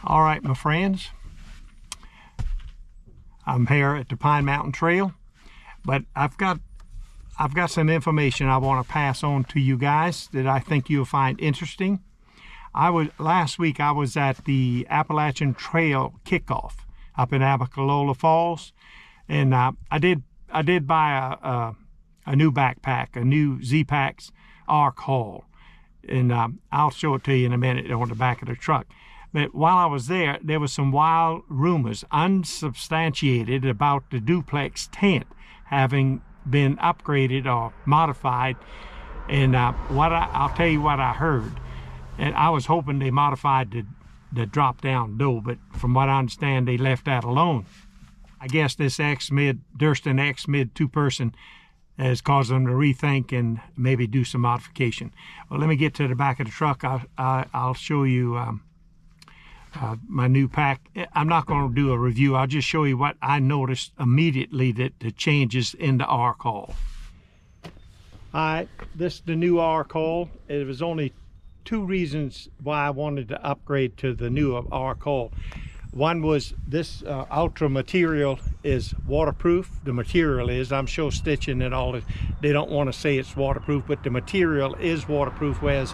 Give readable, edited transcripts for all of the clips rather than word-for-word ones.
All right, my friends, I'm here at the Pine Mountain Trail, but I've got some information I want to pass on to you guys that I think you'll find interesting. Last week I was at the Appalachian Trail kickoff up in Abacola Falls, and I did buy a new backpack, a new Zpacks ATKO, and I'll show it to you in a minute on the back of the truck. But while I was there, there was some wild rumors, unsubstantiated, about the duplex tent having been upgraded or modified. And I'll tell you what I heard. And I was hoping they modified the drop-down door, but from what I understand, they left that alone. I guess this Durston X-Mid two-person has caused them to rethink and maybe do some modification. Well, let me get to the back of the truck. I'll show you my new pack. I'm not going to do a review. I'll just show you what I noticed immediately, that the changes in the ATKO. All right, this is the new ATKO. It was only two reasons why I wanted to upgrade to the new ATKO. One was this ultra material is waterproof. The material is, I'm sure stitching and all, they don't want to say it's waterproof, but the material is waterproof, whereas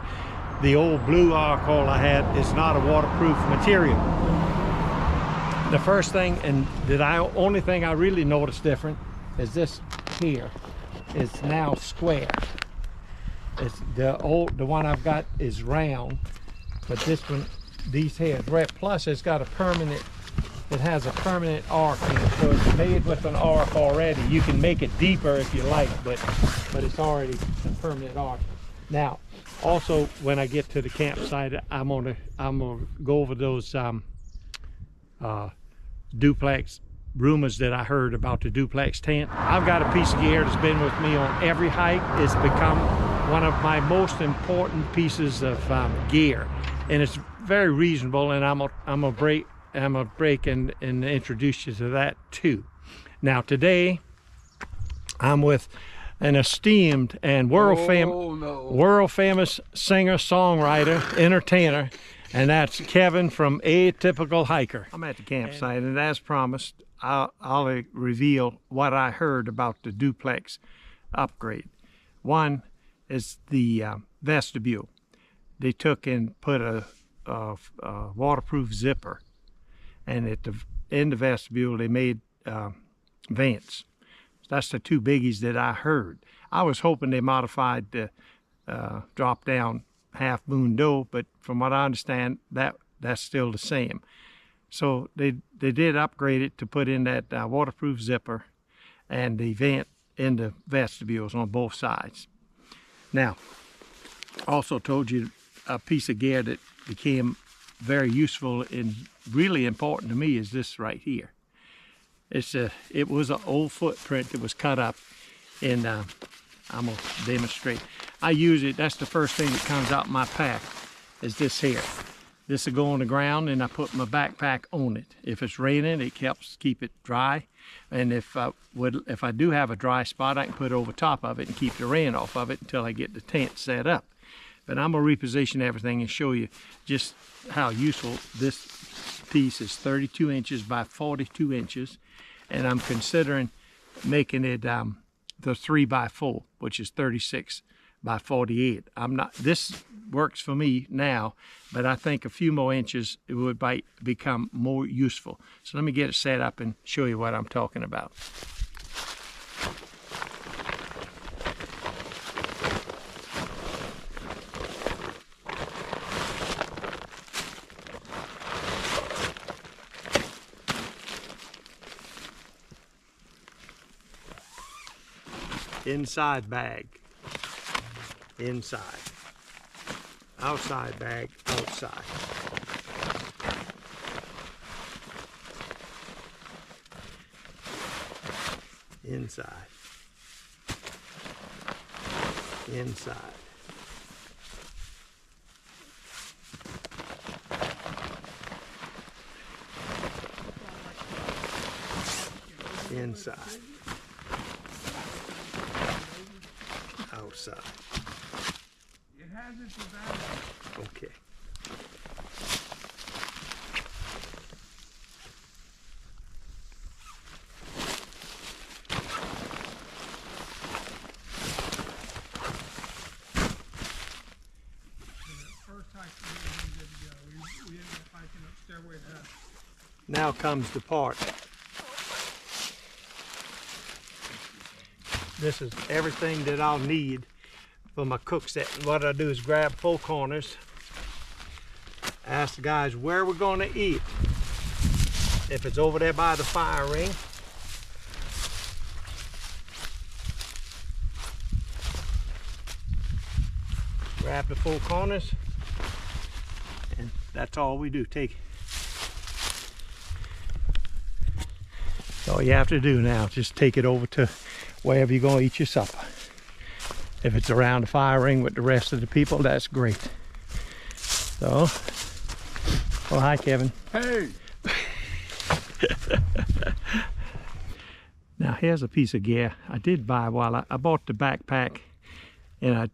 the old blue ATKO I had is not a waterproof material. The first thing, and only thing I really noticed different, is this here is now square. It's the one I've got is round, but this one, these here is red. Plus it's got it has a permanent arc in it, so it's made with an arc already. You can make it deeper if you like, but it's already a permanent arc. Now, also, when I get to the campsite, I'm gonna go over those duplex rumors that I heard about the duplex tent. I've got a piece of gear that's been with me on every hike. It's become one of my most important pieces of gear, and it's very reasonable. And I'm gonna break and introduce you to that too. Now today, I'm with an esteemed and world famous singer-songwriter, entertainer, and that's Kevin from Atypical Hiker. I'm at the campsite, and as promised, I'll reveal what I heard about the duplex upgrade. One is the vestibule. They took and put a waterproof zipper, and in the vestibule they made vents. That's the two biggies that I heard. I was hoping they modified the drop-down half-moon door, but from what I understand, that's still the same. So they did upgrade it to put in that waterproof zipper and the vent in the vestibules on both sides. Now, also told you a piece of gear that became very useful and really important to me is this right here. It was an old footprint that was cut up, and I'm gonna demonstrate. I use it. That's the first thing that comes out my pack, is this here. This will go on the ground, and I put my backpack on it. If it's raining, it helps keep it dry, and if I do have a dry spot, I can put it over top of it and keep the rain off of it until I get the tent set up. But I'm gonna reposition everything and show you just how useful this piece is. 32 inches by 42 inches, and I'm considering making it the 3x4, which is 36 by 48. This works for me now, but I think a few more inches it would become more useful. So let me get it set up and show you what I'm talking about. Inside bag, inside. Outside bag, outside. Inside. Inside. Inside. Outside. It has its advantage. Okay. Now comes the part. This is everything that I'll need for my cook set. And what I do is grab 4 corners, ask the guys where we're going to eat. If it's over there by the fire ring, grab the 4 corners, and that's all we do. Take all you have to do now. Just take it over to wherever you're going to eat your supper. If it's around the fire ring with the rest of the people, that's great. So, well, hi, Kevin. Hey. Now here's a piece of gear I did buy while I bought the backpack, and I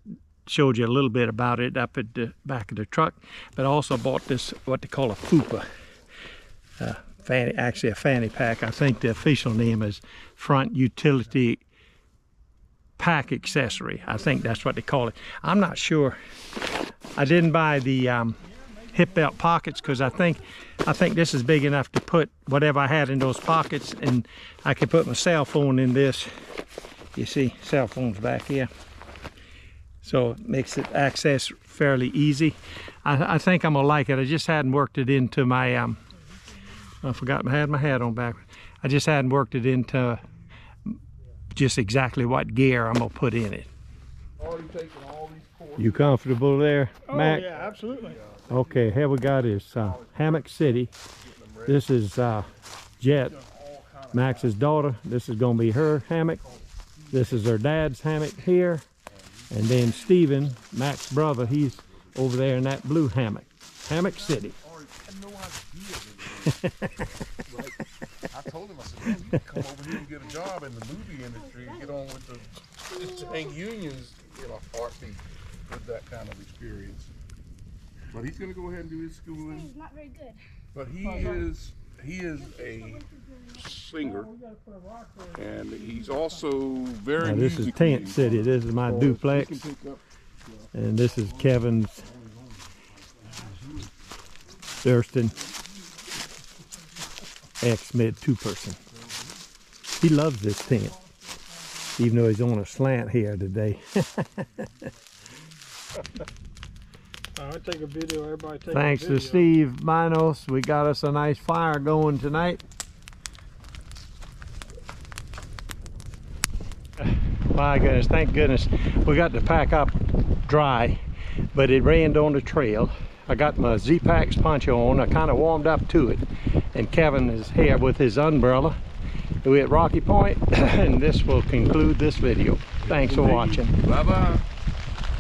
showed you a little bit about it up at the back of the truck, but I also bought this, what they call a f.u.p.a. Actually a fanny pack. I think the official name is Front Utility Pack Accessory. I think that's what they call it. I'm not sure. I didn't buy the hip belt pockets because I think this is big enough to put whatever I had in those pockets, and I could put my cell phone in this. You see, cell phone's back here. So it makes it access fairly easy. I think I'm gonna like it. I just hadn't worked it into my I forgot I had my hat on backwards. I just hadn't worked it into just exactly what gear I'm gonna put in it. You comfortable there, Mac? Oh yeah, absolutely. Okay, here we got is Hammock City. This is Jet, Max's daughter. This is gonna be her hammock. This is her dad's hammock here. And then Steven, Mac's brother, he's over there in that blue hammock. Hammock City. I told him, I said, man, you can come over here and get a job in the movie industry and get on with the tank unions in a heartbeat with that kind of experience. But he's going to go ahead and do his schooling. He's not very good. But he is a singer, and he's also very now this is Tent City. This is my duplex, and this is Kevin's Thurston ex-mid 2-person. He loves this tent, even though he's on a slant here today. I take a video, everybody take Thanks a video. to Steve Minos, we got us a nice fire going tonight. My goodness, thank goodness we got to pack up dry, but it rained on the trail. I got my Zpacks poncho on, I kind of warmed up to it, and Kevin is here with his umbrella. We're at Rocky Point, and this will conclude this video. Thanks for watching. Bye-bye.